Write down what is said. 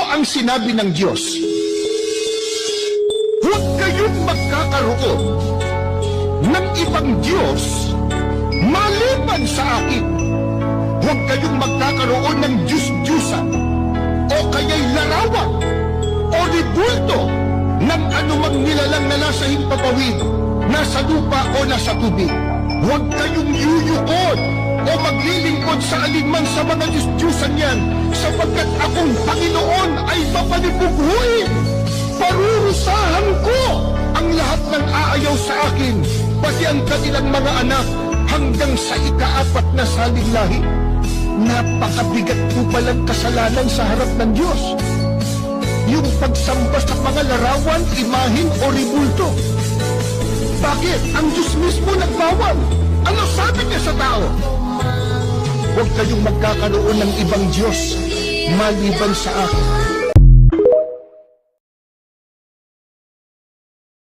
ang sinabi ng Diyos, huwag kayong magkakaroon ng ibang Diyos maliban sa akin. Huwag kayong magkakaroon ng Diyos-Diyusan o kaya'y larawan o ribulto ng anumang nilalang na nasa himpapawid, nasa lupa o nasa tubig. Huwag kayong yuyukod o maglilingkod sa alinman sa mga Diyos-Diyusan yan, sapagkat akong Panginoon ay papalipughuin. Parurusahan ko ang lahat ng aayaw sa akin, pati ang kanilang mga anak hanggang sa ika-4 na saling lahi. Napakabigat po palang kasalanan sa harap ng Diyos, yung pagsamba sa mga larawan, imahin o ribulto. Bakit? Ang Diyos mismo nagbawal. Ano sabi niya sa tao? Huwag kayong magkakaroon ng ibang Diyos maliban sa akin.